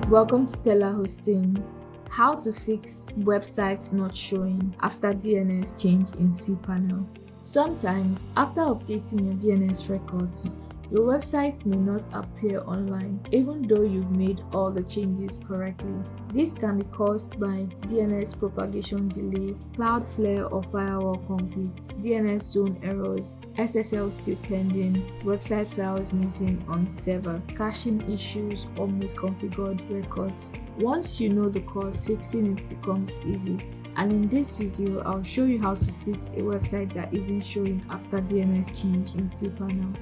Welcome to telaHosting. How to fix websites not showing after DNS change in cPanel. Sometimes, after updating your DNS records, your websites may not appear online even though you've made all the changes correctly. This can be caused by DNS propagation delay, Cloudflare or firewall conflicts, DNS zone errors, SSL still pending, website files missing on server, caching issues, or misconfigured records. Once you know the cause, fixing it becomes easy. And in this video, I'll show you how to fix a website that isn't showing after DNS change in cPanel.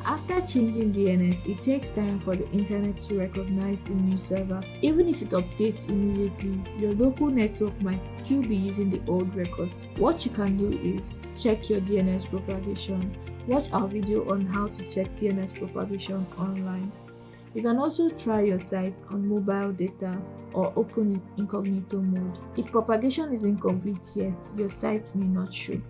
After changing DNS, it takes time for the internet to recognize the new server. Even if it updates immediately, your local network might still be using the old records. What you can do is check your DNS propagation. Watch our video on how to check DNS propagation online. You can also try your site on mobile data or open incognito mode. If propagation is incomplete yet, your site may not show.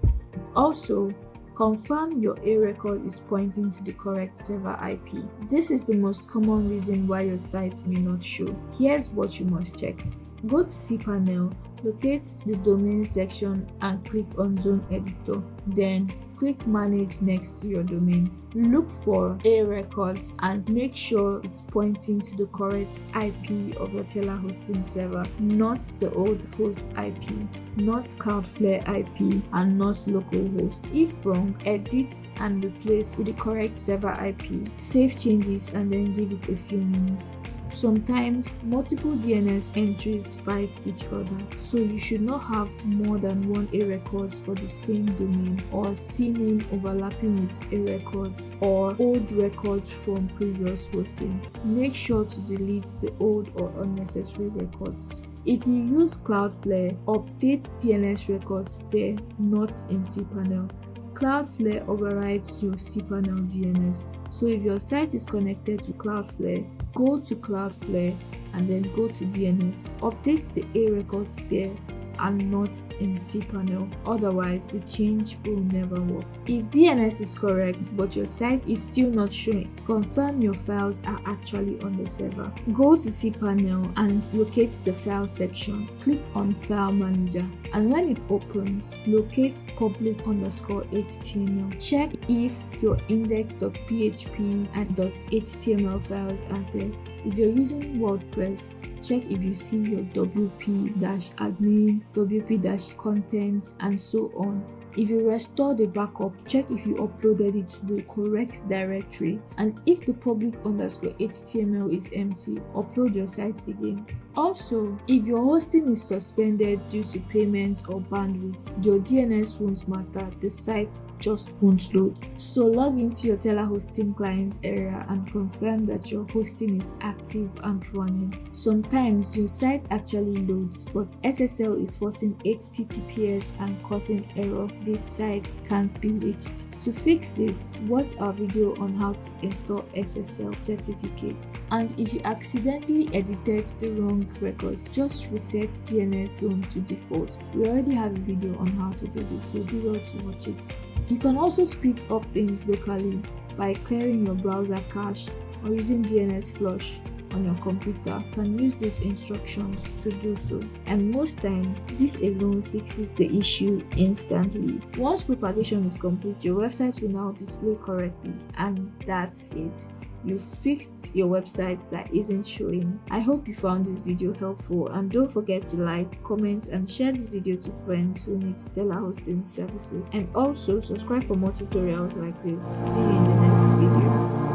Also, confirm your A record is pointing to the correct server IP. This is the most common reason why your site may not show. Here's what you must check. Go to cPanel, locate the domain section and click on Zone Editor. Then click Manage next to your domain. Look for A records and make sure it's pointing to the correct IP of your telaHosting server, not the old host IP, not Cloudflare IP, and not localhost. If wrong, edit and replace with the correct server IP. Save changes and then give it a few minutes. Sometimes multiple DNS entries fight each other, so you should not have more than one A records for the same domain or CNAME overlapping with A records or old records from previous hosting. Make sure to delete the old or unnecessary records. If you use Cloudflare, update DNS records there, not in cPanel. Cloudflare overrides your cPanel DNS, so if your site is connected to Cloudflare, go to Cloudflare and then go to DNS. Update the A records there and not in cPanel, otherwise the change will never work. If DNS is correct but your site is still not showing, confirm your files are actually on the server. Go to cPanel and locate the file section. Click on File Manager, and when it opens, locate public_html. Check if your index.php and .html files are there. If you're using WordPress, check if you see your wp-admin, wp-contents, and so on. If you restore the backup, check if you uploaded it to the correct directory, and if the public_html is empty, upload your site again. Also, if your hosting is suspended due to payments or bandwidth, your DNS won't matter, the site just won't load. So log into your telaHosting client area and confirm that your hosting is active and running. Sometimes your site actually loads, but SSL is forcing HTTPS and causing error. This site can't be reached. To fix this, watch our video on how to install SSL certificates. And if you accidentally edited the wrong records, just reset DNS zone to default. We already have a video on how to do this, so do well to watch it. You can also speed up things locally by clearing your browser cache or using DNS flush on your computer. You can use these instructions to do so, and most times this alone fixes the issue instantly. Once propagation is complete, your website will now display correctly, and that's it. You fixed your website that isn't showing. I hope you found this video helpful, and don't forget to like, comment, and share this video to friends who need telaHosting services, and also subscribe for more tutorials like this. See you in the next video.